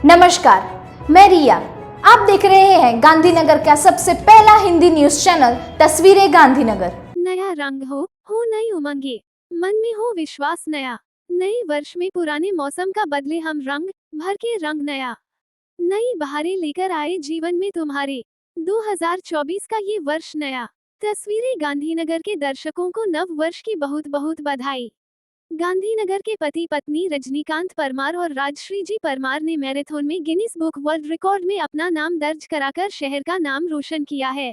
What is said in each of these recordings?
नमस्कार, मैं रिया। आप देख रहे हैं गांधीनगर का सबसे पहला हिंदी न्यूज चैनल तस्वीरें गांधीनगर। नया रंग हो नई उमंगे, मन में हो विश्वास नया। नए वर्ष में पुराने मौसम का बदले हम रंग भर के रंग नया। नई बहारें लेकर आए जीवन में तुम्हारे, 2024 का ये वर्ष नया। तस्वीरें गांधीनगर के दर्शकों को नव वर्ष की बहुत बहुत बधाई। गांधीनगर के पति पत्नी रजनीकांत परमार और राजश्री जी परमार ने मैराथन में गिनीज बुक वर्ल्ड रिकॉर्ड में अपना नाम दर्ज कराकर शहर का नाम रोशन किया है।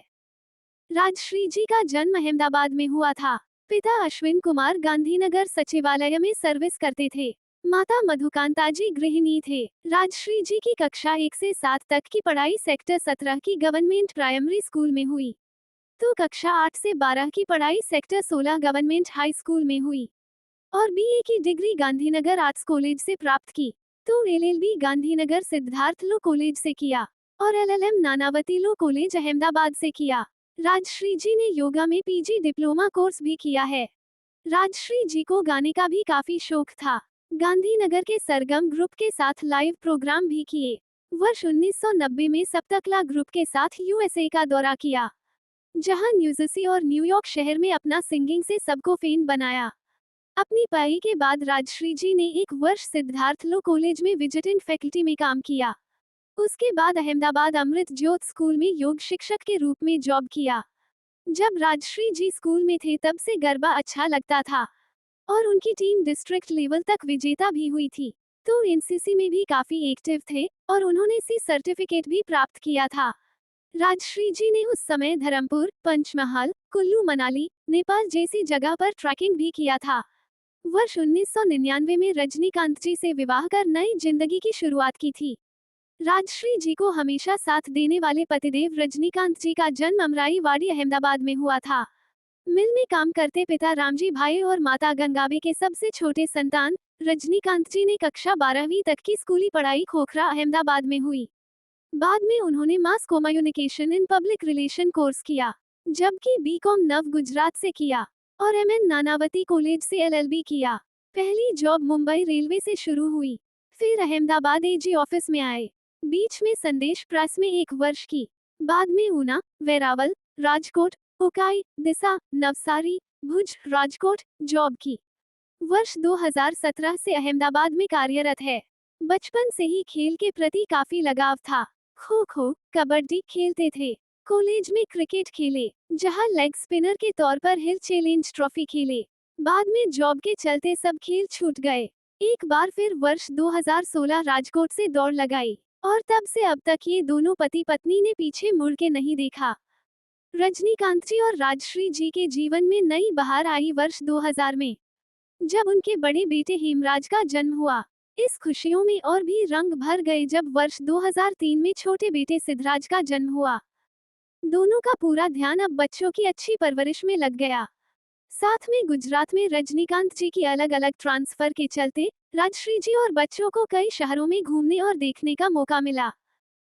राजश्री जी का जन्म अहमदाबाद में हुआ था। पिता अश्विन कुमार गांधीनगर सचिवालय में सर्विस करते थे। माता मधुकांता जी गृहिणी थे। राजश्री जी की कक्षा 1 से 7 तक की पढ़ाई सेक्टर 17 की गवर्नमेंट प्राइमरी स्कूल में हुई, तो कक्षा 8 से 12 की पढ़ाई सेक्टर 16 गवर्नमेंट हाई स्कूल में हुई और बीए की डिग्री गांधीनगर आर्ट्स कॉलेज से प्राप्त की, तो एलएलबी गांधीनगर सिद्धार्थ लो कॉलेज से किया और एलएलएम नानावती लो कॉलेज अहमदाबाद से किया। राजश्री जी ने योगा में पीजी डिप्लोमा कोर्स भी किया है। राजश्री जी को गाने का भी काफी शौक था। गांधीनगर के सरगम ग्रुप के साथ लाइव प्रोग्राम भी किए। वर्ष 1990 में सप्तकला ग्रुप के साथ यूएसए का दौरा किया, जहां न्यूजर्सी और न्यूयॉर्क शहर में अपना सिंगिंग से सबको फैन बनाया। अपनी पढ़ाई के बाद राजश्री जी ने 1 वर्ष सिद्धार्थ लो कॉलेज में विजिटिंग फैकल्टी में काम किया। उसके बाद अहमदाबाद अमृत ज्योत स्कूल में योग शिक्षक के रूप में जॉब किया। जब राजश्री जी स्कूल में थे तब से गरबा अच्छा लगता था और उनकी टीम डिस्ट्रिक्ट लेवल तक विजेता भी हुई थी, तो एनसीसी में भी काफी एक्टिव थे और उन्होंने सी सर्टिफिकेट भी प्राप्त किया था। राजश्री जी ने उस समय धर्मपुर, पंचमहल, कुल्लू मनाली, नेपाल जैसी जगह पर ट्रैकिंग भी किया था। वर्ष 1999 में रजनीकांत जी से विवाह कर नई जिंदगी की शुरुआत की थी। राजश्री जी को हमेशा साथ देने वाले पतिदेव रजनीकांत जी का जन्म अमराई वाड़ी अहमदाबाद में हुआ था। मिल में काम करते पिता रामजी भाई और माता गंगाबे के सबसे छोटे संतान रजनीकांत जी ने कक्षा 12वीं तक की स्कूली पढ़ाई खोखरा अहमदाबाद में हुई। बाद में उन्होंने mass communication in public relation course किया, जबकि बीकॉम नव गुजरात से किया और एमएन नानावती कॉलेज से एलएलबी किया। पहली जॉब मुंबई रेलवे से शुरू हुई, फिर अहमदाबाद एजी ऑफिस में आए। बीच में संदेश प्रेस में 1 वर्ष की, बाद में ऊना, वेरावल, राजकोट, उकाई, दिसा, नवसारी, भुज, राजकोट जॉब की। वर्ष 2017 से अहमदाबाद में कार्यरत है। बचपन से ही खेल के प्रति काफी लगाव था। खो खो, कबड्डी खेलते थे। कॉलेज में क्रिकेट खेले, जहां लेग स्पिनर के तौर पर हिल चैलेंज ट्रॉफी खेले। बाद में जॉब के चलते सब खेल छूट गए। एक बार फिर वर्ष 2016 राजकोट से दौड़ लगाई और तब से अब तक ये दोनों पति पत्नी ने पीछे मुड़ के नहीं देखा। रजनीकांत जी और राजश्री जी के जीवन में नई बहार आई वर्ष 2000 में, जब उनके बड़े बेटे हेमराज का जन्म हुआ। इस खुशियों में और भी रंग भर गए जब वर्ष 2003 में छोटे बेटे सिद्धराज का जन्म हुआ। दोनों का पूरा ध्यान अब बच्चों की अच्छी परवरिश में लग गया। साथ में गुजरात में रजनीकांत जी की अलग अलग ट्रांसफर के चलते राजश्री जी और बच्चों को कई शहरों में घूमने और देखने का मौका मिला।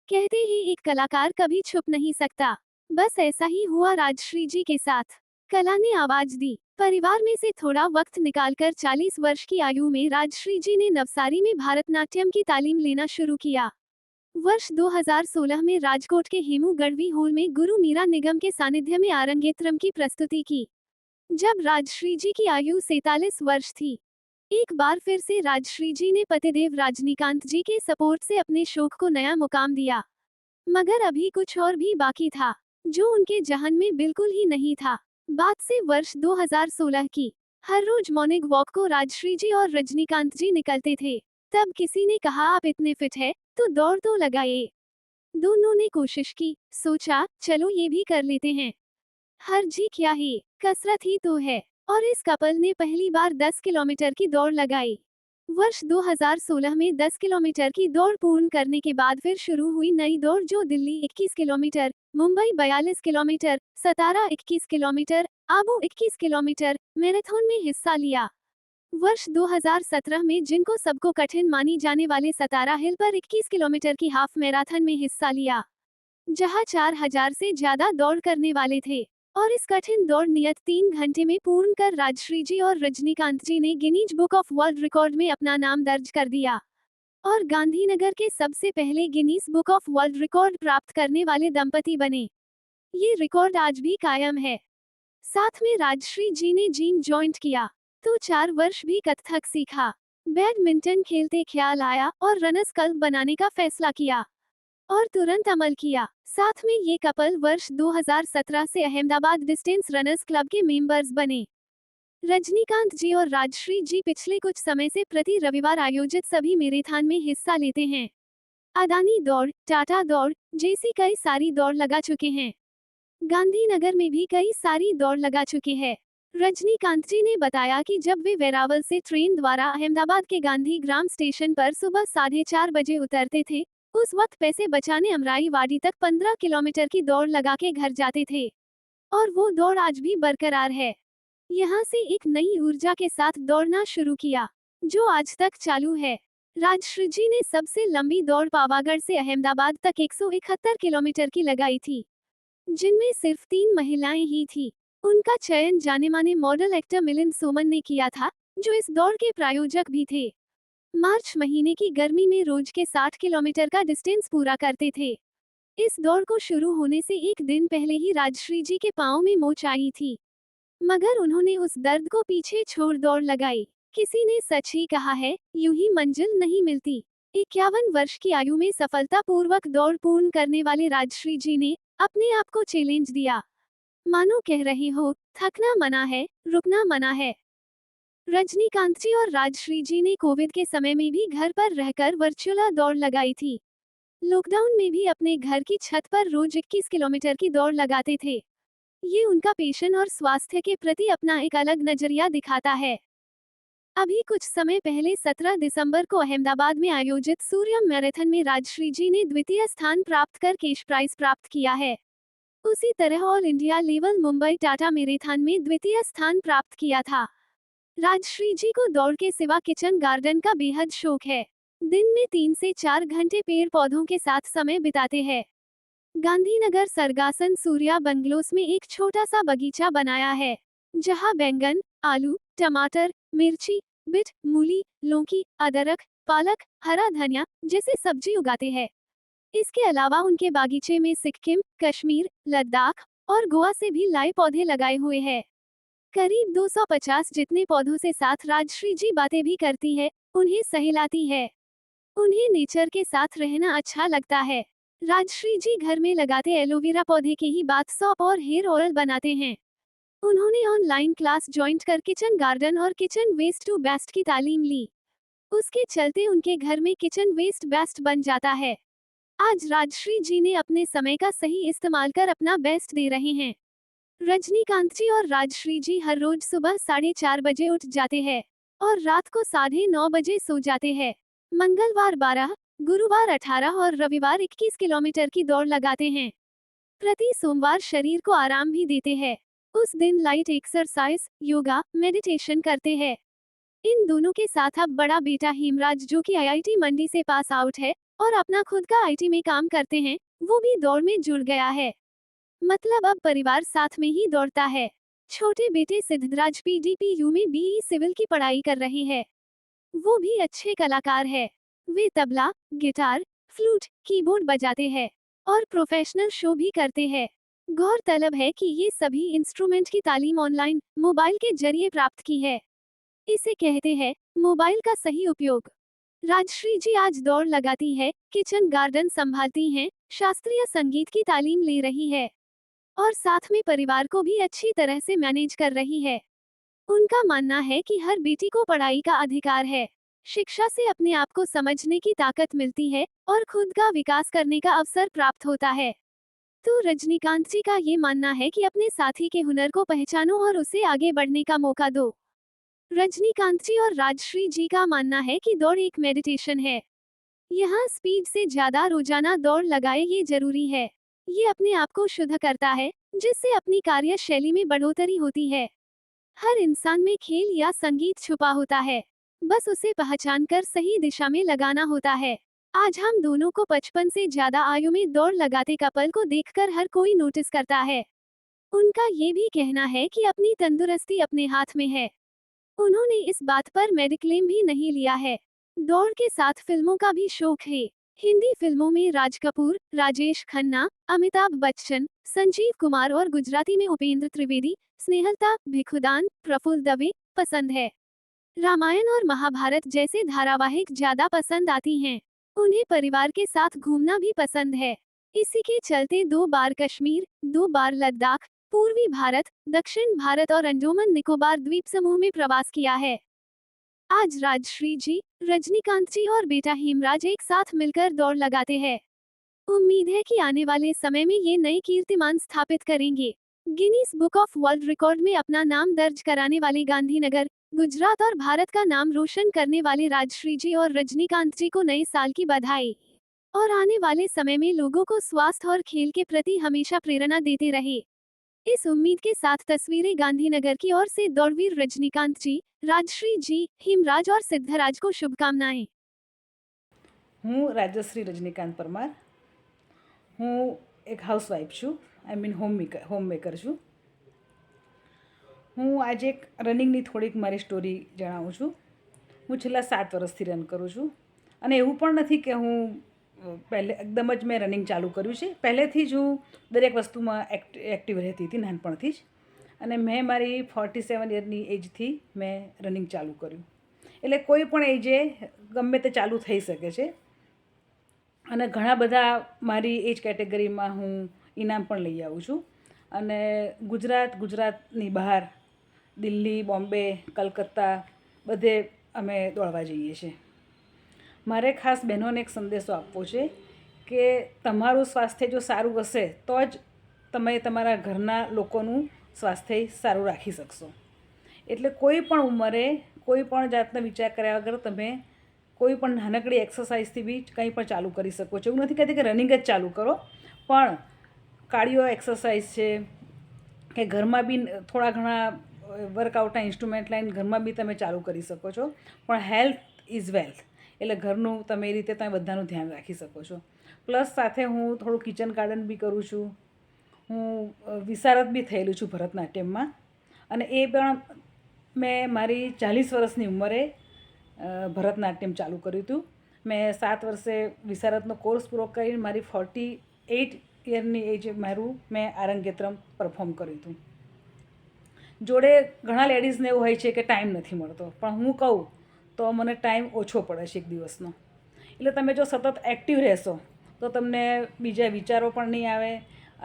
कहते ही एक कलाकार कभी छुप नहीं सकता, बस ऐसा ही हुआ राजश्री जी के साथ। कला ने आवाज दी। परिवार में से थोड़ा वक्त निकालकर 40 वर्ष की आयु में राजश्री जी ने नवसारी में भारतनाट्यम की तालीम लेना शुरू किया। वर्ष 2016 में राजकोट के हेमू गढ़वी हॉल में गुरु मीरा निगम के सानिध्य में आरंगेत्रम की प्रस्तुति की, जब राजश्री जी की आयु 47 वर्ष थी। एक बार फिर से राजश्री जी ने पतिदेव रजनीकांत जी के सपोर्ट से अपने शौक को नया मुकाम दिया, मगर अभी कुछ और भी बाकी था, जो उनके जहन में बिल्कुल ही नहीं था। बात से वर्ष 2016 की। हर रोज मॉर्निंग वॉक को राजश्री जी और रजनीकांत जी निकलते थे। तब किसी ने कहा आप इतने फिट है तो दौड़ तो लगाइए। दोनों ने कोशिश की, सोचा चलो ये भी कर लेते हैं। हर जी क्या है, कसरत ही तो है। और इस कपल ने पहली बार 10 किलोमीटर की दौड़ लगाई। वर्ष 2016 में 10 किलोमीटर की दौड़ पूर्ण करने के बाद फिर शुरू हुई नई दौड़, जो दिल्ली 21 किलोमीटर, मुंबई 42 किलोमीटर, सतारा 21 किलोमीटर, आबू 21 किलोमीटर मैराथन में हिस्सा लिया। वर्ष 2017 में जिनको सबको कठिन मानी जाने वाले सतारा हिल पर 21 किलोमीटर की हाफ मैराथन में हिस्सा लिया, जहां 4000 से ज्यादा दौड़ करने वाले थे और इस कठिन दौड़ नियत 3 घंटे में पूर्ण कर राजश्री जी और रजनीकांत जी ने Guinness book of world record में अपना नाम दर्ज कर दिया। और गांधीनगर के सबसे पहले Guinness book of world record प्राप्त करने वाले दंपति बने। ये रिकॉर्ड आज भी कायम है। साथ में राजश्री जी ने जिम ज्वाइंट किया तो 4 वर्ष भी कथक सीखा। बैडमिंटन खेलते ख्याल आया और रनर्स क्लब बनाने का फैसला किया और तुरंत अमल किया। साथ में ये कपल वर्ष 2017 से अहमदाबाद डिस्टेंस रनर्स क्लब के मेंबर्स बने। रजनीकांत जी और राजश्री जी पिछले कुछ समय से प्रति रविवार आयोजित सभी मैराथन में हिस्सा लेते हैं। अदानी दौड़, टाटा दौड़ जैसी कई सारी दौड़ लगा चुके हैं। गांधीनगर में भी कई सारी दौड़ लगा चुके हैं। रजनीकांत जी ने बताया कि जब वे वेरावल से ट्रेन द्वारा अहमदाबाद के गांधी ग्राम स्टेशन पर सुबह 4:30 बजे उतरते थे, उस वक्त पैसे बचाने अमराई वाड़ी तक 15 किलोमीटर की दौड़ लगा के घर जाते थे और वो दौड़ आज भी बरकरार है। यहाँ से एक नई ऊर्जा के साथ दौड़ना शुरू किया, जो आज तक चालू है। राजश्री जी ने सबसे लंबी दौड़ पावागढ़ से अहमदाबाद तक 171 किलोमीटर की लगाई थी, जिनमें सिर्फ 3 महिलाएं ही थी। उनका चयन जाने माने मॉडल एक्टर मिलिंद सोमन ने किया था, जो इस दौड़ के प्रायोजक भी थे। मार्च महीने की गर्मी में रोज के 60 किलोमीटर का डिस्टेंस पूरा करते थे। इस दौड़ को शुरू होने से एक दिन पहले ही राजश्री जी के पांव में मोच आई थी, मगर उन्होंने उस दर्द को पीछे छोड़ दौड़ लगाई। किसी ने सच ही कहा है, यूं ही मंजिल नहीं मिलती। 51 वर्ष की आयु में सफलतापूर्वक दौड़ पूर्ण करने वाले राजश्री जी ने अपने आप को चैलेंज दिया। मानो कह रहे हो, थकना मना है, रुकना मना है। रजनीकांत जी और राजश्री जी ने कोविड के समय में भी घर पर रहकर वर्चुअल दौड़ लगाई थी। लॉकडाउन में भी अपने घर की छत पर रोज 21 किलोमीटर की दौड़ लगाते थे। ये उनका पेशन और स्वास्थ्य के प्रति अपना एक अलग नजरिया दिखाता है। अभी कुछ समय पहले 17 दिसंबर को अहमदाबाद में आयोजित सूर्यम मैराथन में राजश्री जी ने द्वितीय स्थान प्राप्त कर कैश प्राइज प्राप्त किया है। उसी तरह all India level Mumbai Tata marathon में द्वितीय स्थान प्राप्त किया था। राजश्री जी को दौड़ के सिवा किचन गार्डन का बेहद शौक है। दिन में 3 से 4 घंटे पेड़ पौधों के साथ समय बिताते हैं। गांधीनगर सरगासन सूर्या बंगलोस में एक छोटा सा बगीचा बनाया है, जहां बैंगन, आलू, टमाटर, मिर्ची, बीट, मूली, लौकी, अदरक, पालक, हरा धनिया जैसे सब्जी उगाते हैं। इसके अलावा उनके बागीचे में सिक्किम, कश्मीर, लद्दाख और गोवा से भी लाए पौधे लगाए हुए हैं। करीब 250 जितने पौधों से साथ राजश्री जी बातें भी करती है, उन्हें सहलाती है। उन्हें नेचर के साथ रहना अच्छा लगता है। राजश्री जी घर में लगाते एलोवेरा पौधे के ही बाथ सॉप और हेयर ऑयल बनाते हैं। उन्होंने ऑनलाइन क्लास ज्वाइन कर किचन गार्डन और किचन वेस्ट टू बेस्ट की तालीम ली। उसके चलते उनके घर में किचन वेस्ट बेस्ट बन जाता है। आज राजश्री जी ने अपने समय का सही इस्तेमाल कर अपना बेस्ट दे रहे हैं। रजनीकांत जी और राजश्री जी हर रोज सुबह 4:30 बजे उठ जाते हैं और रात को 9:30 बजे सो जाते हैं। मंगलवार 12, गुरुवार 18 और रविवार 21 किलोमीटर की दौड़ लगाते हैं। प्रति सोमवार शरीर को आराम भी देते हैं। उस दिन लाइट एक्सरसाइज, योगा, मेडिटेशन करते हैं। इन दोनों के साथ अब बड़ा बेटा हेमराज, जो कि आईआईटी मंडी से पास आउट है और अपना खुद का आईटी में काम करते हैं, वो भी दौड़ में जुड़ गया है। मतलब अब परिवार साथ में ही दौड़ता है। छोटे बेटे सिद्धराज पीडीपीयू में बीई सिविल की पढ़ाई कर रहे हैं। वो भी अच्छे कलाकार है। वे तबला, गिटार, फ्लूट, कीबोर्ड बजाते हैं और प्रोफेशनल शो भी करते हैं। गौरतलब है कि ये सभी इंस्ट्रूमेंट की तालीम ऑनलाइन, मोबाइल के जरिए प्राप्त की है। इसे कहते हैं मोबाइल का सही उपयोग। राजश्री जी आज दौड़ लगाती है, किचन गार्डन संभालती हैं, शास्त्रीय संगीत की तालीम ले रही है और साथ में परिवार को भी अच्छी तरह से मैनेज कर रही है। उनका मानना है कि हर बेटी को पढ़ाई का अधिकार है। शिक्षा से अपने आप को समझने की ताकत मिलती है और खुद का विकास करने का अवसर प्राप्त होता है। तो रजनीकांत जी का ये मानना है कि अपने साथी के हुनर को पहचानो और उसे आगे बढ़ने का मौका दो। रजनीकांत जी और राजश्री जी का मानना है कि दौड़ एक मेडिटेशन है। यहाँ स्पीड से ज्यादा रोजाना दौड़ लगाए ये जरूरी है। ये अपने आप को शुद्ध करता है, जिससे अपनी कार्यशैली में बढ़ोतरी होती है। हर इंसान में खेल या संगीत छुपा होता है, बस उसे पहचान कर सही दिशा में लगाना होता है। आज हम दोनों को 55 से ज्यादा आयु में दौड़ लगाते कपल को देखकर हर कोई नोटिस करता है। उनका ये भी कहना है कि अपनी तंदुरुस्ती अपने हाथ में है। उन्होंने इस बात पर मेडिक्लेम भी नहीं लिया है। दौड़ के साथ फिल्मों का भी शौक है। हिंदी फिल्मों में राज कपूर, राजेश खन्ना, अमिताभ बच्चन, संजीव कुमार और गुजराती में उपेंद्र त्रिवेदी, स्नेहलता, भिखुदान, प्रफुल्ल दवे पसंद है। रामायण और महाभारत जैसे धारावाहिक ज्यादा पसंद आती हैं। उन्हें परिवार के साथ घूमना भी पसंद है। इसी के चलते 2 बार कश्मीर, 2 बार लद्दाख, पूर्वी भारत, दक्षिण भारत और अंडोमान निकोबार द्वीप समूह में प्रवास किया है। आज राजश्री जी, रजनीकांत जी और बेटा हेमराज एक साथ मिलकर दौड़ लगाते हैं। उम्मीद है कि आने वाले समय में ये नए कीर्तिमान स्थापित करेंगे। Guinness book of world record में अपना नाम दर्ज कराने वाले गांधीनगर, गुजरात और भारत का नाम रोशन करने वाले राजश्री जी और रजनीकांत जी को नए साल की बधाई और आने वाले समय में लोगों को स्वास्थ्य और खेल के प्रति हमेशा प्रेरणा देते रहे। इस उम्मीद के साथ तस्वीरें गांधीनगर की ओर से दौड़वीर रजनीकांत जी, राजश्री जी, हेमराज और सिद्धराज को शुभकामनाएं। હું રાજશ્રી રજનીકાંત પરમાર. હું એક હાઉસવાઈફ છું. આઈ મીન હોમમેકર છું. હું આજે એક રનિંગની થોડીક મારી સ્ટોરી જણાવું છું. હું છેલ્લા 7 વર્ષથી રન કરું છું અને એવું પણ નથી કે હું પહેલે એકદમ જ મેં રનિંગ ચાલુ કર્યું છે. પહેલેથી જ હું દરેક વસ્તુમાં એક્ટિવ રહેતી હતી નાનપણથી જ. અને મેં મારી 47 યરની એજથી મેં રનિંગ ચાલુ કર્યું. એટલે કોઈ પણ એજે ગમે તે ચાલુ થઈ શકે છે. અને ઘણા બધા મારી એજ કેટેગરીમાં હું ઇનામ પણ લઈ આવું છું. અને ગુજરાતની બહાર દિલ્હી, બોમ્બે, કલકત્તા બધે અમે દોડવા જઈએ છીએ. મારે ખાસ બહેનોને એક સંદેશો આપવો છે કે તમારું સ્વાસ્થ્ય જો સારું હશે તો જ તમે તમારા ઘરના લોકોનું સ્વાસ્થ્ય સારું રાખી શકશો. એટલે કોઈ પણ ઉંમરે કોઈ પણ જાતનો વિચાર કર્યા વગર તમે કોઈ પણ નાનકડી એક્સરસાઇઝથી બી કંઈ પણ ચાલુ કરી શકો છો. એવું નથી કહેતી કે રનિંગ જ ચાલુ કરો, પણ કાર્ડિયો એક્સરસાઇઝ છે કે ઘરમાં બી થોડા ઘણા વર્કઆઉટના ઇન્સ્ટ્રુમેન્ટ લઈને ઘરમાં બી તમે ચાલુ કરી શકો છો. પણ હેલ્થ ઇઝ વેલ્થ, એટલે ઘરનું તમે એ રીતે તમે બધાનું ધ્યાન રાખી શકો છો. પ્લસ સાથે હું થોડું કિચન ગાર્ડન બી કરું છું. હું વિશારદ બી થયેલું છું ભરતનાટ્યમમાં. અને એ પણ મેં મારી 40 વર્ષની ઉંમરે ભરતનાટ્યમ ચાલુ કર્યું હતું. મેં 7 વર્ષે વિશારદનો કોર્સ પૂરો કરીને મારી 48 યરની એજ મારું મેં આરંગેત્રમ પરફોર્મ કર્યું હતું. જોડે ઘણા લેડીઝને એવું હોય છે કે ટાઈમ નથી મળતો, પણ હું કહું તો મને ટાઈમ ઓછો પડે છે એક દિવસનો. એટલે તમે જો સતત એક્ટિવ રહેશો તો તમને બીજા વિચારો પણ નહીં આવે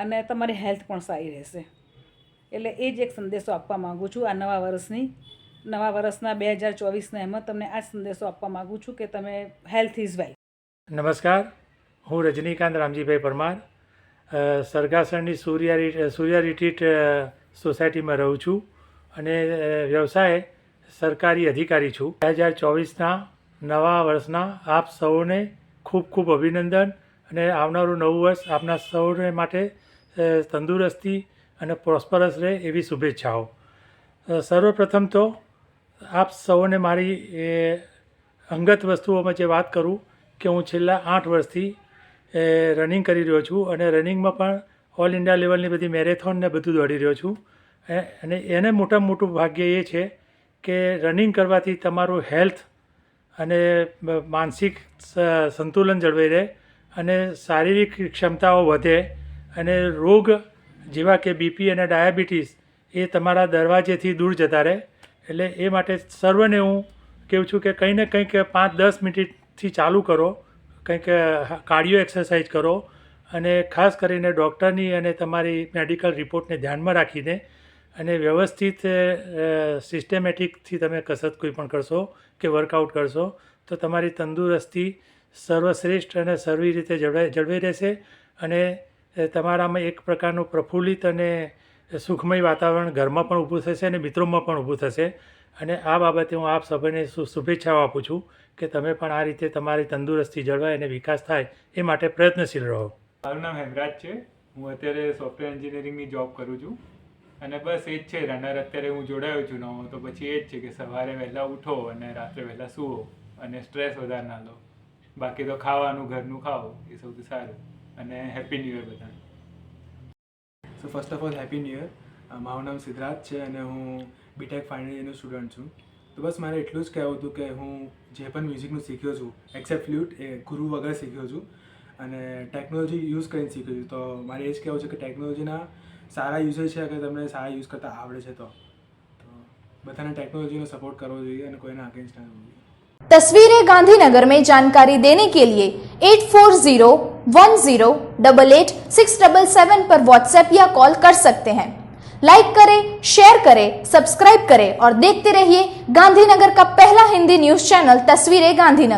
અને તમારી હેલ્થ પણ સારી રહેશે. એટલે એ જ એક સંદેશો આપવા માગું છું આ નવા વર્ષના 2024ના એમાં તમને આ સંદેશો આપવા માગું છું કે તમે હેલ્થ ઇઝ વેલ્થ. નમસ્કાર, હું રજનીકાંત રામજીભાઈ પરમાર સરગાસણની સૂર્યા રિટ્રીટ સોસાયટીમાં રહું છું અને વ્યવસાય સરકારી અધિકારી છું. 2024ના નવા વર્ષના આપ સૌને ખૂબ ખૂબ અભિનંદન અને આવનારું નવું વર્ષ આપના સૌને માટે તંદુરસ્તી અને પ્રોસ્પરસ રહે એવી શુભેચ્છાઓ. સર્વપ્રથમ તો આપ સૌને મારી અંગત વસ્તુઓમાં જે વાત કરું કે હું છેલ્લા 8 વર્ષથી રનિંગ કરી રહ્યો છું અને રનિંગમાં પણ ઓલ ઇન્ડિયા લેવલની બધી મેરેથોન ને બધું દોડી રહ્યો છું. અને એને મોટામાં મોટું ભાગ્ય એ છે કે રનિંગ કરવાથી તમારું હેલ્થ અને માનસિક સંતુલન જળવાઈ રહે અને શારીરિક ક્ષમતાઓ વધે અને રોગ જેવા કે બીપી અને ડાયાબિટીસ એ તમારા દરવાજેથી દૂર જતા રહે. એટલે એ માટે સર્વને હું કહું છું કે કંઈ ને કંઈક 5-10 મિનિટથી ચાલુ કરો, કંઈક કાર્ડિયો એક્સરસાઇઝ કરો અને ખાસ કરીને ડૉક્ટરની અને તમારી મેડિકલ રિપોર્ટને ધ્યાનમાં રાખીને અને વ્યવસ્થિત સિસ્ટમેટિકથી તમે કસરત કોઈ પણ કરશો કે વર્કઆઉટ કરશો તો તમારી તંદુરસ્તી સર્વશ્રેષ્ઠ અને સર્વી રીતે જળવાઈ રહેશે અને તમારામાં એક પ્રકારનું પ્રફુલ્લિત અને સુખમય વાતાવરણ ઘરમાં પણ ઊભું થશે અને મિત્રોમાં પણ ઊભું થશે. અને આ બાબતે હું આપ સભાને શુભેચ્છાઓ આપું છું કે તમે પણ આ રીતે તમારી તંદુરસ્તી જળવાય અને વિકાસ થાય એ માટે પ્રયત્નશીલ રહો. મારું નામ હેમરાજ છે. હું અત્યારે સોફ્ટવેર એન્જિનિયરિંગની જોબ કરું છું અને બસ એ જ છે રનર અત્યારે હું જોડાયો છું નવો, તો પછી એ જ છે કે સવારે વહેલા ઉઠો અને રાત્રે વહેલા સૂવો અને સ્ટ્રેસ વધારે ના લો. બાકી તો ખાવાનું ઘરનું ખાઓ એ સૌથી સારું. અને હેપી ન્યૂ યર બધાને. So first of all happy new year. મારું નામ સિદ્ધાર્થ છે અને હું બીટેક ફાઇનલ યરનો સ્ટુડન્ટ છું. તો બસ મારે એટલું જ કહેવું હતું કે હું જે પણ મ્યુઝિકનું શીખ્યો છું એક્સેપ્ટ ફ્લ્યુટ એ ગુરુ વગર શીખ્યો છું અને ટેકનોલોજી યુઝ કરીને શીખ્યો છું. તો મારે એ જ કહેવું છે કે ટેકનોલોજીના સારા યુઝેજ છે અગર તમને સારા યુઝ કરતાં આવડે છે તો બધાને ટેक्नोलॉजी નો सपोर्ट करना चाहिए और कोई ना अगेंस्ट ना होना चाहिए. तस्वीरें गांधीनगर में जानकारी देने के लिए 8401088677 पर व्हाट्सएप या कॉल कर सकते हैं. लाइक करें, शेयर करें, सब्सक्राइब करें और देखते रहिए गांधीनगर का पहला हिंदी न्यूज चैनल तस्वीरें गांधीनगर.